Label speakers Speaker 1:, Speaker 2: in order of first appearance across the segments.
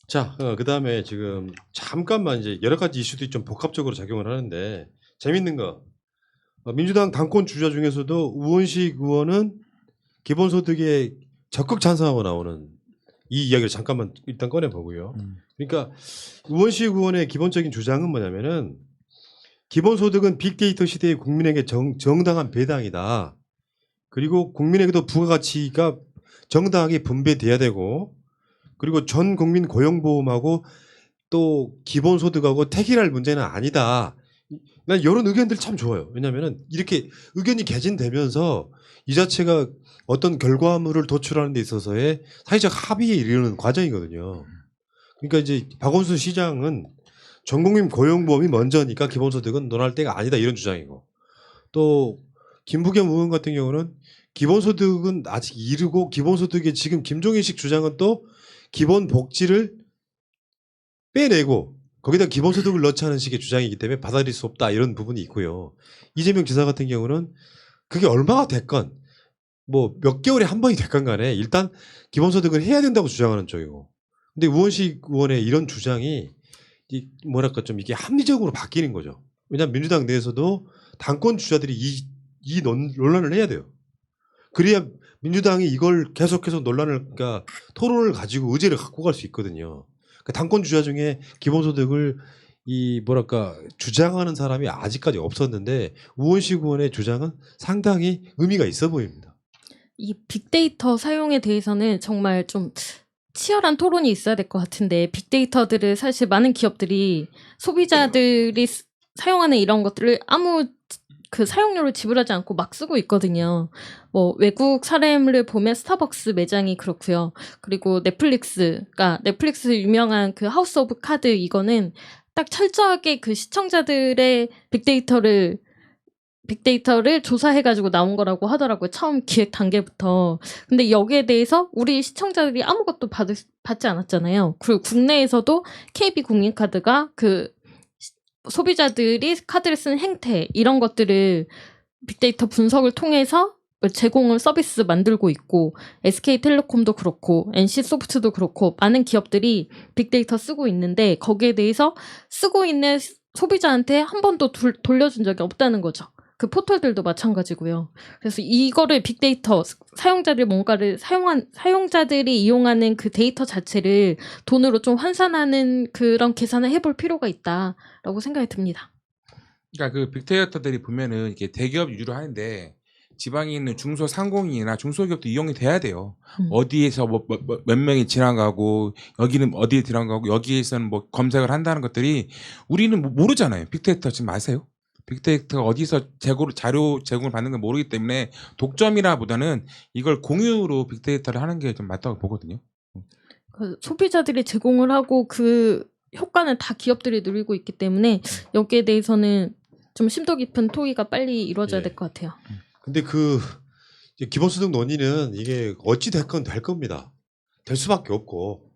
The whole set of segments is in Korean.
Speaker 1: 자, 그다음에 지금 잠깐만 이제 여러 가지 이슈들이 좀 복합적으로 작용을 하는데 재밌는 거 민주당 당권 주자 중에서도 우원식 의원은 기본소득에 적극 찬성하고 나오는 이 이야기를 잠깐만 일단 꺼내 보고요. 그러니까 우원식 의원의 기본적인 주장은 뭐냐면은 기본소득은 빅데이터 시대의 국민에게 정당한 배당이다. 그리고 국민에게도 부가가치가 정당하게 분배돼야 되고 그리고 전 국민 고용보험하고 또 기본소득하고 택일할 문제는 아니다. 난 이런 의견들 참 좋아요. 왜냐하면 이렇게 의견이 개진되면서 이 자체가 어떤 결과물을 도출하는 데 있어서의 사회적 합의에 이르는 과정이거든요. 그러니까 이제 박원순 시장은 전국민 고용보험이 먼저니까 기본소득은 논할 때가 아니다 이런 주장이고 또 김부겸 의원 같은 경우는 기본소득은 아직 이르고 기본소득에 지금 김종인식 주장은 또 기본복지를 빼내고 거기다 기본소득을 넣지 않은 식의 주장이기 때문에 받아들일 수 없다 이런 부분이 있고요. 이재명 지사 같은 경우는 그게 얼마가 됐건 뭐 몇 개월에 한 번이 됐건 간에 일단 기본소득을 해야 된다고 주장하는 쪽이고 근데 우원식 의원의 이런 주장이 뭐랄까 좀 이게 합리적으로 바뀌는 거죠. 왜냐하면 민주당 내에서도 당권 주자들이 이 논란을 해야 돼요. 그래야 민주당이 이걸 계속해서 논란을 그러니까 토론을 가지고 의제를 갖고 갈 수 있거든요. 그러니까 당권 주자 중에 기본소득을 이 뭐랄까 주장하는 사람이 아직까지 없었는데 우원식 의원의 주장은 상당히 의미가 있어 보입니다.
Speaker 2: 이 빅데이터 사용에 대해서는 정말 좀 치열한 토론이 있어야 될 것 같은데 빅데이터들을 사실 많은 기업들이 소비자들이 사용하는 이런 것들을 아무 그 사용료를 지불하지 않고 막 쓰고 있거든요. 뭐 외국 사례를 보면 스타벅스 매장이 그렇고요. 그리고 넷플릭스 유명한 그 하우스 오브 카드 이거는 딱 철저하게 그 시청자들의 빅데이터를 조사해가지고 나온 거라고 하더라고요. 처음 기획 단계부터. 근데 여기에 대해서 우리 시청자들이 아무것도 받지 않았잖아요. 그리고 국내에서도 KB 국민카드가 그 소비자들이 카드를 쓰는 행태 이런 것들을 빅데이터 분석을 통해서 제공을 서비스 만들고 있고 SK텔레콤도 그렇고 NC소프트도 그렇고 많은 기업들이 빅데이터 쓰고 있는데 거기에 대해서 쓰고 있는 소비자한테 한 번도 돌려준 적이 없다는 거죠. 그 포털들도 마찬가지고요. 그래서 이거를 빅데이터 사용자들이 이용하는 그 데이터 자체를 돈으로 좀 환산하는 그런 계산을 해볼 필요가 있다라고 생각이 듭니다.
Speaker 3: 그러니까 그 빅데이터들이 보면은 이게 대기업 위주로 하는데 지방에 있는 중소상공인이나 중소기업도 이용이 돼야 돼요. 어디에서 몇 명이 지나가고 여기는 어디에 지나가고 여기에서는 뭐 검색을 한다는 것들이 우리는 모르잖아요. 빅데이터 지금 아세요? 빅데이터가 어디서 자료 제공을 받는 걸 모르기 때문에 독점이라보다는 이걸 공유로 빅데이터를 하는 게 좀 맞다고 보거든요.
Speaker 2: 그 소비자들이 제공을 하고 그 효과는 다 기업들이 누리고 있기 때문에 여기에 대해서는 좀 심도 깊은 토의가 빨리 이루어져야
Speaker 1: 예.
Speaker 2: 될 것 같아요.
Speaker 1: 근데 그 이제 기본소득 논의는 이게 어찌 됐건 될 겁니다. 될 수밖에 없고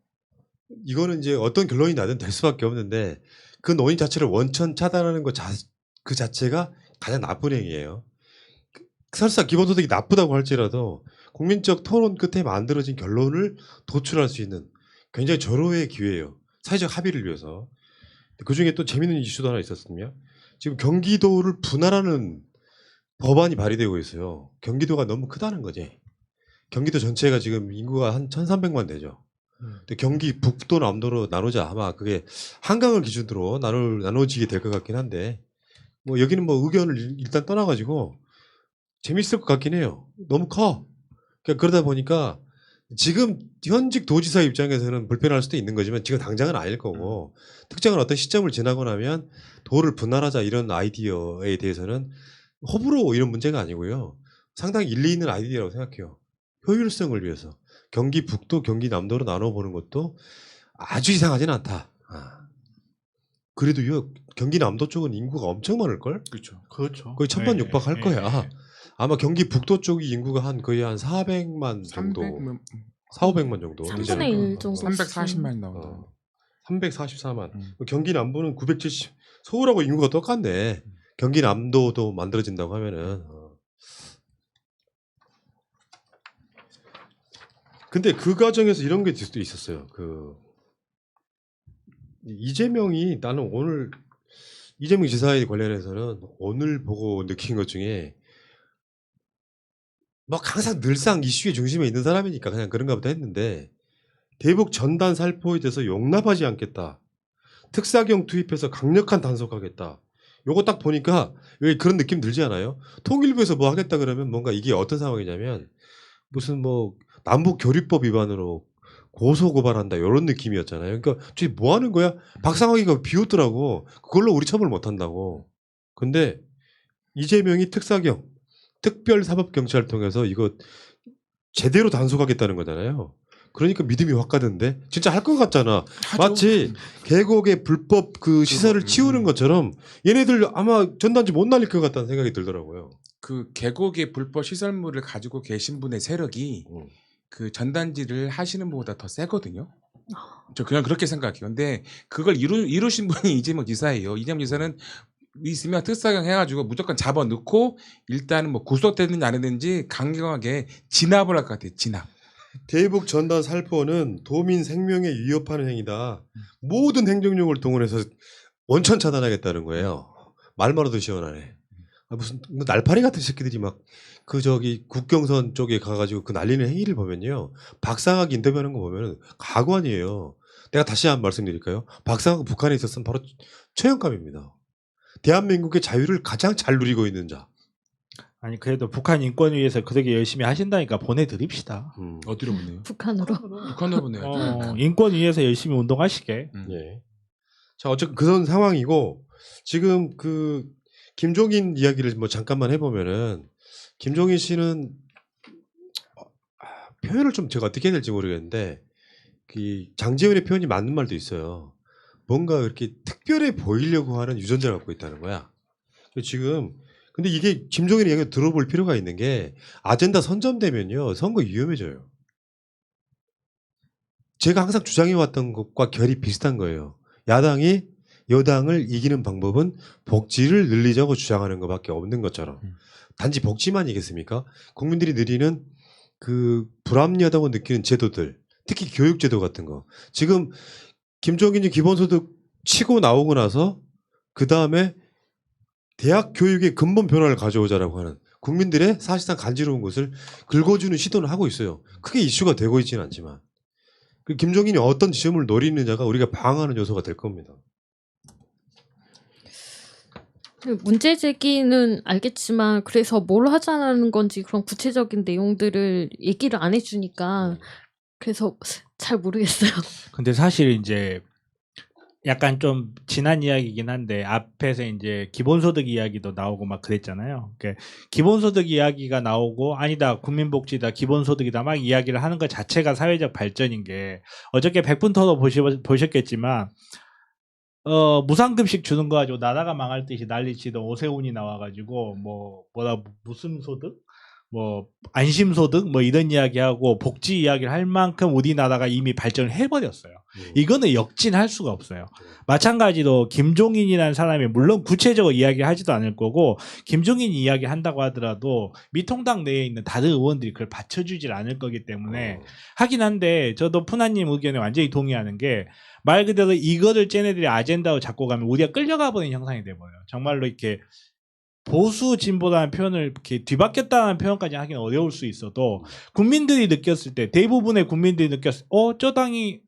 Speaker 1: 이거는 이제 어떤 결론이 나든 될 수밖에 없는데 그 논의 자체를 원천 차단하는 것 그 자체가 가장 나쁜 행위예요. 설사 기본소득이 나쁘다고 할지라도 국민적 토론 끝에 만들어진 결론을 도출할 수 있는 굉장히 절호의 기회예요. 사회적 합의를 위해서. 그 중에 또 재밌는 이슈도 하나 있었으며 지금 경기도를 분할하는 법안이 발의되고 있어요. 경기도가 너무 크다는 거지. 경기도 전체가 지금 인구가 한 1,300만 되죠. 근데 경기 북도 남도로 나누자 아마 그게 한강을 기준으로 나눠지게 될 것 같긴 한데 뭐 여기는 뭐 의견을 일단 떠나가지고 재밌을 것 같긴 해요. 너무 커. 그러니까 그러다 보니까 지금 현직 도지사 입장에서는 불편할 수도 있는 거지만 지금 당장은 아닐 거고 특정한 어떤 시점을 지나고 나면 도를 분할하자 이런 아이디어에 대해서는 호불호 이런 문제가 아니고요. 상당히 일리 있는 아이디어라고 생각해요. 효율성을 위해서 경기 북도 경기 남도로 나눠보는 것도 아주 이상하지는 않다. 그래도 경기 남도 쪽은 인구가 엄청 많을걸?
Speaker 4: 그렇죠. 그렇죠.
Speaker 1: 거의 1,000만 육박할 거야. 아마 경기 북도 쪽이 인구가 거의 한 400만 정도, 4,500만 정도 되지
Speaker 2: 3분의
Speaker 1: 않을까?
Speaker 2: 1 정도.
Speaker 3: 340만 나온다.
Speaker 1: 344만. 경기 남부는 970. 서울하고 인구가 똑같네. 경기 남도도 만들어진다고 하면은. 근데 그 과정에서 이런 게 있었어요. 이재명이 나는 오늘 이재명 지사에 관련해서는 오늘 보고 느낀 것 중에 뭐 항상 늘상 이슈의 중심에 있는 사람이니까 그냥 그런가 보다 했는데 대북 전단 살포에 대해서 용납하지 않겠다. 특사경 투입해서 강력한 단속하겠다. 요거 딱 보니까 왜 그런 느낌 들지 않아요? 통일부에서 뭐 하겠다 그러면 뭔가 이게 어떤 상황이냐면 무슨 뭐 남북 교류법 위반으로 고소 고발한다 이런 느낌이었잖아요. 그러니까 저기 뭐 하는 거야? 박상학이가 비웃더라고. 그걸로 우리 처벌 못 한다고. 근데 이재명이 특사경 특별사법경찰 통해서 이거 제대로 단속하겠다는 거잖아요. 그러니까 믿음이 확 가던데 진짜 할 것 같잖아.
Speaker 3: 하죠.
Speaker 1: 마치 계곡의 불법 그 시설을 치우는 것처럼 얘네들 아마 전단지 못 날릴 것 같다는 생각이 들더라고요.
Speaker 3: 그 계곡의 불법 시설물을 가지고 계신 분의 세력이 그 전단지를 하시는 분보다 더 세거든요. 저 그냥 그렇게 생각해요. 근데 그걸 이루신 분이 이재명 지사예요. 이재명 지사는 있으면 특사경 해가지고 무조건 잡아넣고 일단은 뭐 구속되든지 안 되든지 강경하게 진압을 할 것 같아요. 진압.
Speaker 1: 대북 전단 살포는 도민 생명에 위협하는 행위다. 모든 행정력을 동원해서 원천 차단하겠다는 거예요. 말만 해도 시원하네. 무슨 뭐 날파리 같은 새끼들이 막 그 저기 국경선 쪽에 가가지고 그 날리는 행위를 보면요. 박상학 인터뷰하는 거 보면 가관이에요. 내가 다시 한번 말씀드릴까요? 박상학 북한에 있었으면 바로 처형감입니다. 대한민국의 자유를 가장 잘 누리고 있는 자.
Speaker 4: 아니 그래도 북한 인권 위해서 그렇게 열심히 하신다니까 보내드립시다.
Speaker 3: 어디로 보내요?
Speaker 2: 북한으로.
Speaker 3: 북한으로 보내야죠.
Speaker 4: 인권 위해서 열심히 운동하시게.
Speaker 1: 예. 자, 어쨌든 그런 상황이고 지금 그 김종인 이야기를 뭐 잠깐만 해보면은 김종인 씨는 표현을 좀 제가 어떻게 해야 될지 모르겠는데 그 장제원의 표현이 맞는 말도 있어요. 뭔가 이렇게 특별해 보이려고 하는 유전자를 갖고 있다는 거야. 지금 근데 이게 김종인의 이야기 들어볼 필요가 있는 게 아젠다 선점되면요 선거 위험해져요. 제가 항상 주장해왔던 것과 결이 비슷한 거예요. 야당이 여당을 이기는 방법은 복지를 늘리자고 주장하는 것밖에 없는 것처럼. 단지 복지만이겠습니까? 국민들이 누리는 그 불합리하다고 느끼는 제도들, 특히 교육제도 같은 거. 지금 김종인이 기본소득 치고 나오고 나서 그 다음에 대학 교육의 근본 변화를 가져오자라고 하는 국민들의 사실상 간지러운 것을 긁어주는 시도는 하고 있어요. 크게 이슈가 되고 있지는 않지만. 그 김종인이 어떤 지점을 노리느냐가 우리가 방어하는 요소가 될 겁니다.
Speaker 2: 문제 제기는 알겠지만 그래서 뭘 하자는 건지 그런 구체적인 내용들을 얘기를 안 해주니까 그래서 잘 모르겠어요.
Speaker 4: 근데 사실 이제 약간 좀 지난 이야기이긴 한데 앞에서 이제 기본소득 이야기도 나오고 막 그랬잖아요. 그러니까 기본소득 이야기가 나오고 아니다 국민복지다 기본소득이다 막 이야기를 하는 것 자체가 사회적 발전인 게 어저께 백분터도 보셨겠지만 무상급식 주는 거 가지고 나라가 망할 듯이 난리치던 오세훈이 나와가지고 무슨 소득? 뭐 안심소득 뭐 이런 이야기하고 복지 이야기를 할 만큼 우리나라가 이미 발전을 해버렸어요. 이거는 역진할 수가 없어요. 마찬가지로 김종인이라는 사람이 물론 구체적으로 이야기하지도 않을 거고 김종인이 이야기한다고 하더라도 미통당 내에 있는 다른 의원들이 그걸 받쳐주질 않을 거기 때문에 하긴 한데 저도 푸나님 의견에 완전히 동의하는 게 말 그대로 이거를 쟤네들이 아젠다로 잡고 가면 우리가 끌려가 버리는 형상이 돼버려요. 정말로 이렇게 보수 진보라는 표현을 이렇게 뒤바뀌었다는 표현까지 하기는 어려울 수 있어도 국민들이 느꼈을 때 대부분의 국민들이 느꼈을 때 저 당이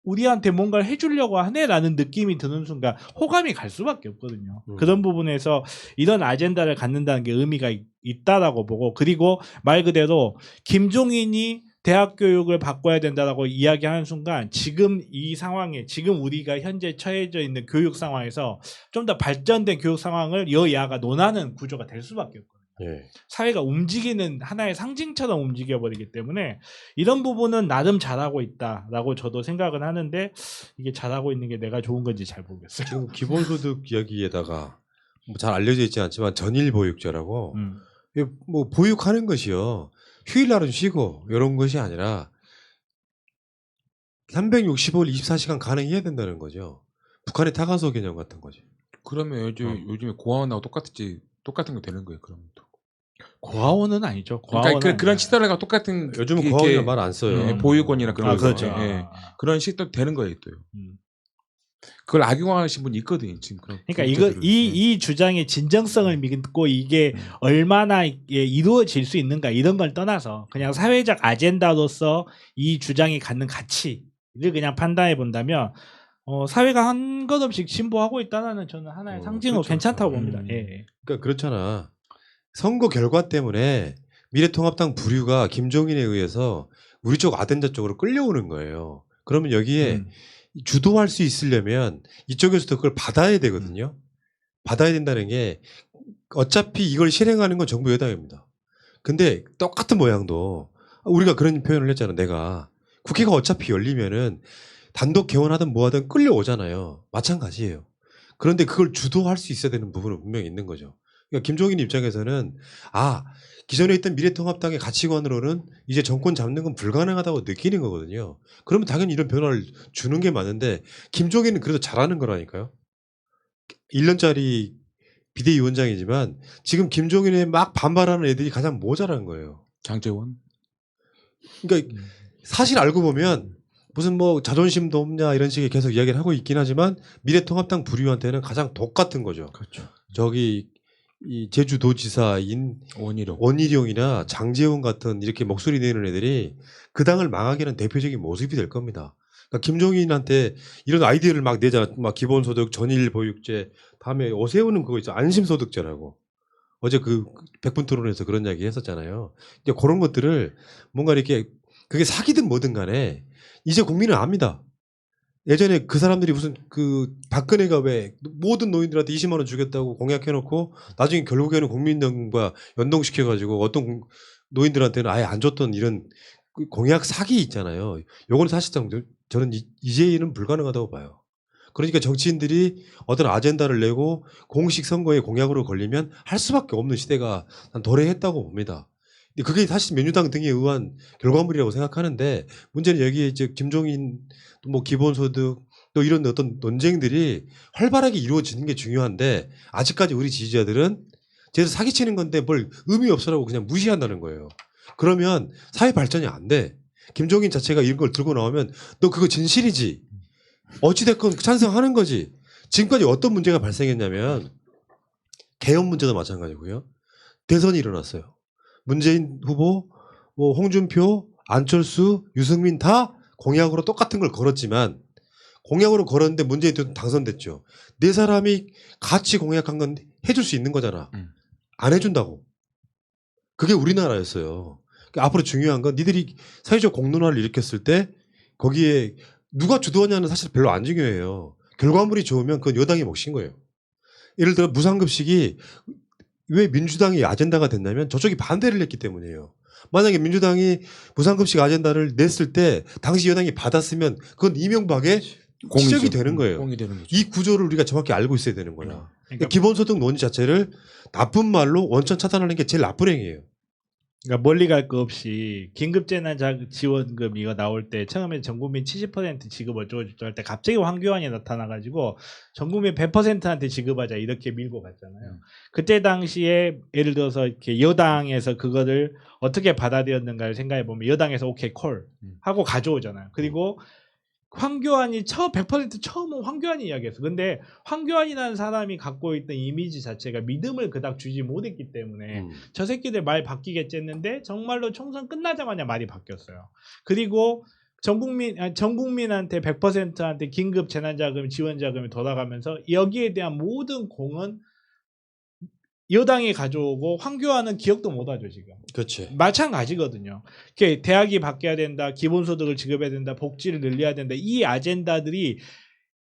Speaker 4: 우리한테 뭔가를 해주려고 하네라는 느낌이 드는 순간 호감이 갈 수밖에 없거든요. 그런 부분에서 이런 아젠다를 갖는다는 게 의미가 있다라고 보고 그리고 말 그대로 김종인이 대학 교육을 바꿔야 된다라고 이야기하는 순간 지금 이 상황에 지금 우리가 현재 처해져 있는 교육 상황에서 좀 더 발전된 교육 상황을 여야가 논하는 구조가 될 수밖에 없거든요.
Speaker 1: 예.
Speaker 4: 사회가 움직이는 하나의 상징처럼 움직여버리기 때문에 이런 부분은 나름 잘하고 있다라고 저도 생각은 하는데 이게 잘하고 있는 게 내가 좋은 건지 잘 모르겠어요.
Speaker 1: 지금 기본소득 이야기에다가 뭐 잘 알려져 있지 않지만 전일보육제라고 뭐 보육하는 것이요. 휴일날은 쉬고 이런 것이 아니라 365일 24시간 가능해야 된다는 거죠. 북한의 타가소 개념 같은 거지.
Speaker 3: 그러면 요즘에 고아원하고 똑같은 거 되는 거예요. 그러면 또.
Speaker 4: 고아원은 아니죠.
Speaker 3: 그러니까 그런 시설과 똑같은
Speaker 1: 요즘은
Speaker 3: 이렇게
Speaker 1: 고아원이라 말 안 써요.
Speaker 3: 보육원이나 그런 거
Speaker 4: 그렇죠.
Speaker 3: 있잖아요. 그런 식도 되는 거예요, 또요. 그걸 악용하신 분이 있거든요. 지금 그런.
Speaker 4: 그러니까 이거 이 주장의 진정성을 믿고 이게 얼마나 이게 이루어질 수 있는가 이런 걸 떠나서 그냥 사회적 아젠다로서 이 주장이 갖는 가치를 그냥 판단해 본다면 사회가 한 것 없이 진보하고 있다는 저는 하나의 상징으로
Speaker 1: 그렇죠.
Speaker 4: 괜찮다고 봅니다. 예.
Speaker 1: 그러니까 그렇잖아. 선거 결과 때문에 미래통합당 부류가 김종인에 의해서 우리 쪽 아덴다 쪽으로 끌려오는 거예요. 그러면 여기에 주도할 수 있으려면 이쪽에서도 그걸 받아야 되거든요. 받아야 된다는 게 어차피 이걸 실행하는 건 정부 여당입니다. 근데 똑같은 모양도 우리가 그런 표현을 했잖아. 내가 국회가 어차피 열리면은 단독 개원하든 뭐하든 끌려오잖아요. 마찬가지예요. 그런데 그걸 주도할 수 있어야 되는 부분은 분명히 있는 거죠. 그러니까 김종인 입장에서는 기존에 있던 미래통합당의 가치관으로는 이제 정권 잡는 건 불가능하다고 느끼는 거거든요. 그러면 당연히 이런 변화를 주는 게 맞는데 김종인은 그래도 잘하는 거라니까요. 1년짜리 비대위원장이지만 지금 김종인에 막 반발하는 애들이 가장 모자란 거예요.
Speaker 3: 장재원.
Speaker 1: 그러니까 사실 알고 보면 무슨 뭐 자존심도 없냐 이런 식의 계속 이야기를 하고 있긴 하지만 미래통합당 부류한테는 가장 독 같은 거죠.
Speaker 3: 그렇죠.
Speaker 1: 저기 이 제주도지사인 원희룡이나 장재원 같은 이렇게 목소리 내는 애들이 그 당을 망하게 하는 대표적인 모습이 될 겁니다. 그러니까 김종인한테 이런 아이디어를 막 내자, 막 기본소득, 전일보육제, 다음에 오세훈은 그거 있어 안심소득제라고. 어제 그 100분 토론에서 그런 이야기 했었잖아요. 이제 그런 것들을 뭔가 이렇게 그게 사기든 뭐든 간에 이제 국민은 압니다. 예전에 그 사람들이 무슨 그 박근혜가 왜 모든 노인들한테 20만 원 주겠다고 공약해놓고 나중에 결국에는 국민연금과 연동시켜가지고 어떤 노인들한테는 아예 안 줬던 이런 공약 사기 있잖아요. 요거는 사실상 저는 이제는 불가능하다고 봐요. 그러니까 정치인들이 어떤 아젠다를 내고 공식 선거에 공약으로 걸리면 할 수밖에 없는 시대가 난 도래했다고 봅니다. 근데 그게 사실 민주당 등에 의한 결과물이라고 생각하는데 문제는 여기에 이제 김종인 뭐 기본소득 또 이런 어떤 논쟁들이 활발하게 이루어지는 게 중요한데 아직까지 우리 지지자들은 쟤들 사기치는 건데 뭘 의미 없어라고 그냥 무시한다는 거예요. 그러면 사회 발전이 안 돼. 김종인 자체가 이런 걸 들고 나오면 너 그거 진실이지. 어찌됐건 찬성하는 거지. 지금까지 어떤 문제가 발생했냐면 개헌 문제도 마찬가지고요. 대선이 일어났어요. 문재인 후보, 뭐 홍준표, 안철수, 유승민 다 공약으로 똑같은 걸 걸었지만 공약으로 걸었는데 문재인 대통령 당선됐죠. 네 사람이 같이 공약한 건 해줄 수 있는 거잖아. 안 해준다고. 그게 우리나라였어요. 그러니까 앞으로 중요한 건 니들이 사회적 공론화를 일으켰을 때 거기에 누가 주도하냐는 사실 별로 안 중요해요. 결과물이 좋으면 그건 여당이 몫인 거예요. 예를 들어 무상급식이 왜 민주당이 아젠다가 됐냐면 저쪽이 반대를 했기 때문이에요. 만약에 민주당이 무상급식 아젠다를 냈을 때 당시 여당이 받았으면 그건 이명박의 시적이 되는 거예요.
Speaker 3: 공이 되는 거죠.
Speaker 1: 이 구조를 우리가 정확히 알고 있어야 되는 거야.
Speaker 4: 그러니까
Speaker 1: 기본소득 논의 자체를 나쁜 말로 원천 차단하는 게 제일 나쁜 행위예요.
Speaker 4: 그러니까 멀리 갈 거 없이 긴급재난지원금 이거 나올 때 처음에 전국민 70% 지급 어쩌고 할 때 갑자기 황교안이 나타나가지고 전국민 100%한테 지급하자 이렇게 밀고 갔잖아요. 그때 당시에 예를 들어서 이렇게 여당에서 그거를 어떻게 받아들였는가를 생각해 보면 여당에서 오케이 콜 하고 가져오잖아요. 그리고 황교안이 100% 처음은 황교안이 이야기했어. 근데 황교안이라는 사람이 갖고 있던 이미지 자체가 믿음을 그닥 주지 못했기 때문에 저 새끼들 말 바뀌겠지 했는데 정말로 총선 끝나자마자 말이 바뀌었어요. 그리고 전 국민한테 100%한테 긴급 재난자금 지원자금이 돌아가면서 여기에 대한 모든 공은 여당이 가져오고 황교안은 기억도 못하죠 지금.
Speaker 1: 그렇지.
Speaker 4: 마찬가지거든요. 대학이 바뀌어야 된다, 기본소득을 지급해야 된다, 복지를 늘려야 된다. 이 아젠다들이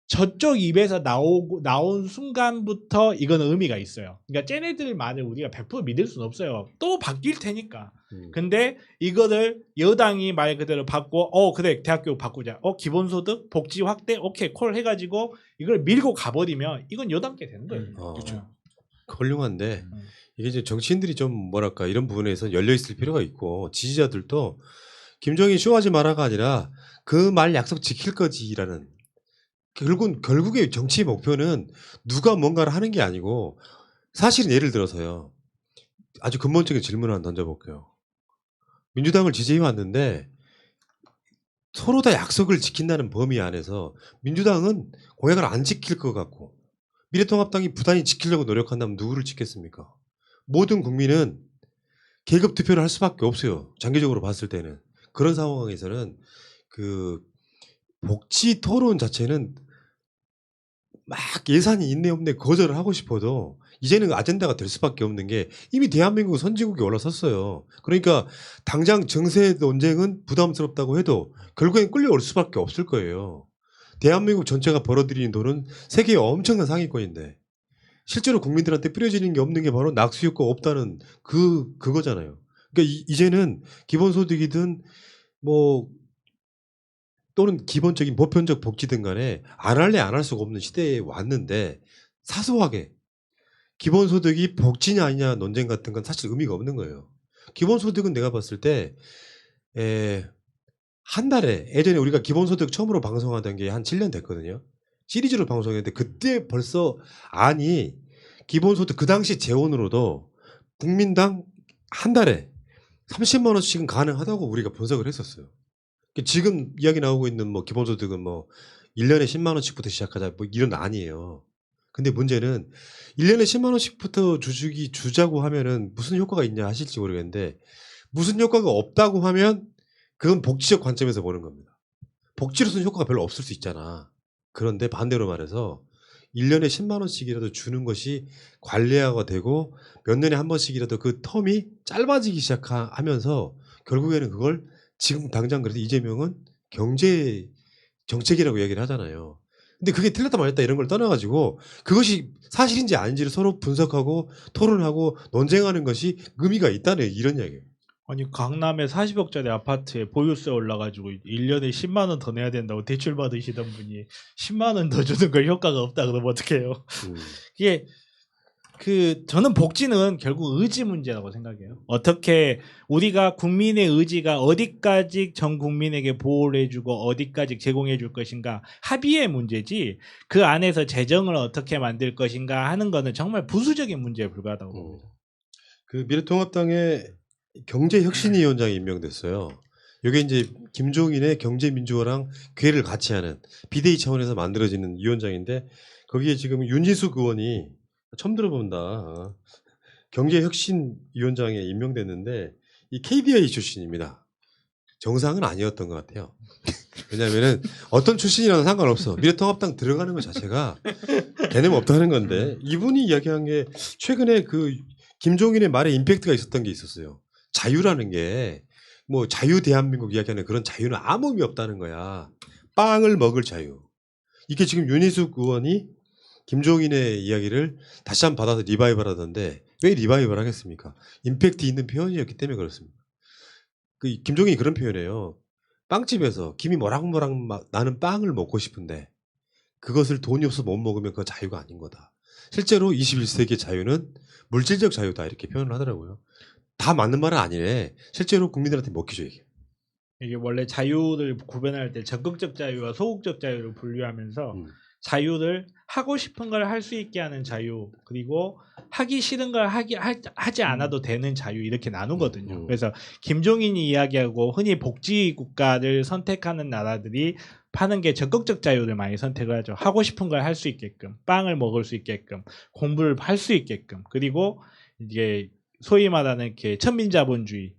Speaker 4: 저쪽 입에서 나온 순간부터 이건 의미가 있어요. 그러니까 쟤네들 말을 우리가 100% 믿을 수는 없어요. 또 바뀔 테니까. 근데 이거를 여당이 말 그대로 받고 그래 대학교 바꾸자. 기본소득, 복지 확대, 오케이 콜 해가지고 이걸 밀고 가버리면 이건 여당께 되는 거예요.
Speaker 1: 그렇죠. 훌륭한데 이게 이제 정치인들이 좀 뭐랄까 이런 부분에서 열려 있을 필요가 있고 지지자들도 김종인 쇼하지 마라가 아니라 그 말 약속 지킬 거지라는 결국에 정치의 목표는 누가 뭔가를 하는 게 아니고 사실은 예를 들어서요 아주 근본적인 질문을 하나 던져볼게요. 민주당을 지지해 왔는데 서로 다 약속을 지킨다는 범위 안에서 민주당은 공약을 안 지킬 것 같고 미래통합당이 부단히 지키려고 노력한다면 누구를 지켰습니까? 모든 국민은 계급 투표를 할 수밖에 없어요. 장기적으로 봤을 때는. 그런 상황에서는 그 복지 토론 자체는 막 예산이 있네 없네 거절을 하고 싶어도 이제는 아젠다가 될 수밖에 없는 게 이미 대한민국 선진국에 올라섰어요. 그러니까 당장 정세 논쟁은 부담스럽다고 해도 결국엔 끌려올 수밖에 없을 거예요. 대한민국 전체가 벌어들이는 돈은 세계의 엄청난 상위권인데 실제로 국민들한테 뿌려지는 게 없는 게 바로 낙수효과 없다는 그거잖아요. 그러니까 이제는 기본소득이든 뭐 또는 기본적인 보편적 복지든 간에 안 할래 안 할 수가 없는 시대에 왔는데 사소하게 기본소득이 복지냐 아니냐 논쟁 같은 건 사실 의미가 없는 거예요. 기본소득은 내가 봤을 때 한 달에 예전에 우리가 기본소득 처음으로 방송하던 게 한 7년 됐거든요. 시리즈로 방송했는데 그때 벌써 아니 기본소득 그 당시 재원으로도 국민당 한 달에 30만 원씩은 가능하다고 우리가 분석을 했었어요. 지금 이야기 나오고 있는 뭐 기본소득은 뭐 1년에 10만 원씩부터 시작하자 뭐 이런 아니에요. 근데 문제는 1년에 10만 원씩부터 주자고 하면은 무슨 효과가 있냐 하실지 모르겠는데 무슨 효과가 없다고 하면 그건 복지적 관점에서 보는 겁니다. 복지로서는 효과가 별로 없을 수 있잖아. 그런데 반대로 말해서 1년에 10만 원씩이라도 주는 것이 관리화가 되고 몇 년에 한 번씩이라도 그 텀이 짧아지기 시작하면서 결국에는 그걸 지금 당장 그래서 이재명은 경제 정책이라고 얘기를 하잖아요. 근데 그게 틀렸다 말했다 이런 걸 떠나가지고 그것이 사실인지 아닌지를 서로 분석하고 토론하고 논쟁하는 것이 의미가 있다는 이런 이야기예요.
Speaker 4: 아니 강남에 40억짜리 아파트에 보유세 올라가지고 1년에 10만 원 더 내야 된다고 대출 받으시던 분이 10만 원 더 주는 걸 효과가 없다 그러면 어떡해요? 이게 저는 복지는 결국 의지 문제라고 생각해요. 어떻게 우리가 국민의 의지가 어디까지 전 국민에게 보호를 해주고 어디까지 제공해 줄 것인가 합의의 문제지 그 안에서 재정을 어떻게 만들 것인가 하는 거는 정말 부수적인 문제에 불과하다고 봅니다.
Speaker 1: 그 미래통합당의 경제혁신위원장이 임명됐어요. 이게 이제 김종인의 경제민주화랑 궤를 같이 하는 비대위 차원에서 만들어지는 위원장인데 거기에 지금 윤희숙 의원이 처음 들어본다. 경제혁신위원장에 임명됐는데 이 KDI 출신입니다. 정상은 아니었던 것 같아요. 왜냐하면은 어떤 출신이라도 상관없어. 미래통합당 들어가는 것 자체가 개념 없다는 건데 이분이 이야기한 게 최근에 그 김종인의 말에 임팩트가 있었던 게 있었어요. 자유라는 게 뭐 자유 대한민국 이야기하는 그런 자유는 아무 의미 없다는 거야. 빵을 먹을 자유. 이게 지금 윤희숙 의원이 김종인의 이야기를 다시 한번 받아서 리바이벌 하던데 왜 리바이벌 하겠습니까? 임팩트 있는 표현이었기 때문에 그렇습니다. 그 김종인이 그런 표현이에요. 빵집에서 김이 모락모락 나는 빵을 먹고 싶은데 그것을 돈이 없어 못 먹으면 그건 자유가 아닌 거다. 실제로 21세기의 자유는 물질적 자유다 이렇게 표현을 하더라고요. 다 맞는 말은 아니래. 실제로 국민들한테 먹히죠 이게.
Speaker 4: 이게 원래 자유를 구별할 때 적극적 자유와 소극적 자유를 분류하면서 자유를 하고 싶은 걸 할 수 있게 하는 자유 그리고 하기 싫은 걸 하지 않아도 되는 자유 이렇게 나누거든요. 그래서 김종인이 이야기하고 흔히 복지 국가를 선택하는 나라들이 하는 게 적극적 자유를 많이 선택을 하죠. 하고 싶은 걸 할 수 있게끔 빵을 먹을 수 있게끔 공부를 할 수 있게끔 그리고 이게 소위 말하는 이렇게 천민자본주의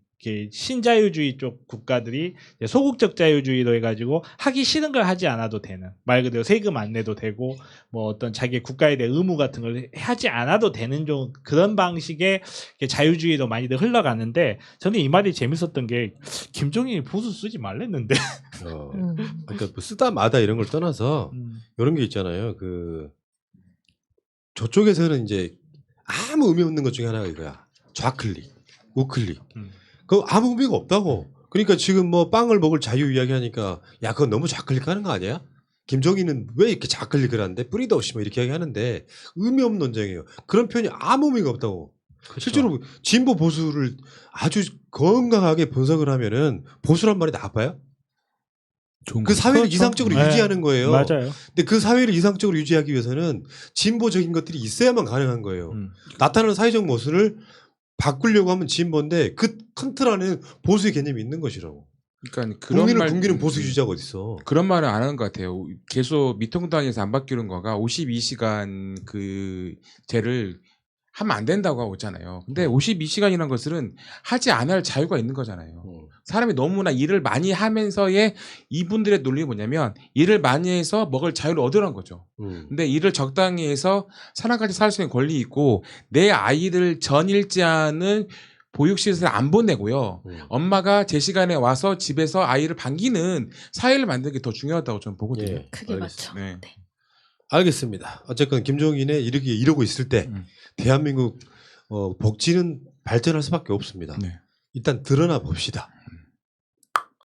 Speaker 4: 신자유주의 쪽 국가들이 소극적 자유주의로 해가지고 하기 싫은 걸 하지 않아도 되는 말 그대로 세금 안 내도 되고 뭐 어떤 자기 국가에 대한 의무 같은 걸 하지 않아도 되는 좀 그런 방식의 자유주의로 많이들 흘러가는데 저는 이 말이 재밌었던 게 김종인이 보수 쓰지 말랬는데
Speaker 1: 그러니까 뭐 쓰다 마다 이런 걸 떠나서 이런 게 있잖아요. 그 저쪽에서는 이제 아무 의미 없는 것 중에 하나가 이거야. 좌클릭, 우클릭. 그 아무 의미가 없다고. 그러니까 지금 뭐 빵을 먹을 자유 이야기하니까 야 그건 너무 좌클릭하는 거 아니야? 김종인은 왜 이렇게 좌클릭을 하는데 뿌리도 없이 뭐 이렇게 이야기하는데 의미 없는 논쟁이에요. 그런 표현이 아무 의미가 없다고. 그렇죠. 실제로 진보 보수를 아주 건강하게 분석을 하면은 보수란 말이 나빠요? 그 사회를
Speaker 4: 그렇죠.
Speaker 1: 이상적으로
Speaker 4: 네.
Speaker 1: 유지하는 거예요.
Speaker 4: 맞아요.
Speaker 1: 근데 그 사회를 이상적으로 유지하기 위해서는 진보적인 것들이 있어야만 가능한 거예요. 나타나는 사회적 모습을 바꾸려고 하면 진보인데 그 컨트롤 안에는 보수의 개념이 있는 것이라고.
Speaker 3: 그러니까 그런
Speaker 1: 국민은
Speaker 3: 말
Speaker 1: 국민은 보수주의자가 어디 있어?
Speaker 3: 그런 말을 안 하는 것 같아요. 계속 미통당에서 안 바뀌는 거가 52시간 그 제를 하면 안 된다고 하고 있잖아요. 근데 52시간이라는 것은 하지 않을 자유가 있는 거잖아요. 사람이 너무나 일을 많이 하면서의 이분들의 논리가 뭐냐면 일을 많이 해서 먹을 자유를 얻으라는 거죠. 근데 일을 적당히 해서 사람까지 살 수 있는 권리 있고 내 아이를 전일제하는 보육시설을 안 보내고요. 엄마가 제 시간에 와서 집에서 아이를 반기는 사회를 만드는 게 더 중요하다고 저는 보거든요.
Speaker 1: 예,
Speaker 2: 그게
Speaker 1: 알겠습니다.
Speaker 2: 맞죠.
Speaker 3: 네.
Speaker 2: 네.
Speaker 1: 알겠습니다. 어쨌건 김종인의 이러고 있을 때 대한민국 복지는 발전할 수밖에 없습니다.
Speaker 3: 네.
Speaker 1: 일단 드러나 봅시다.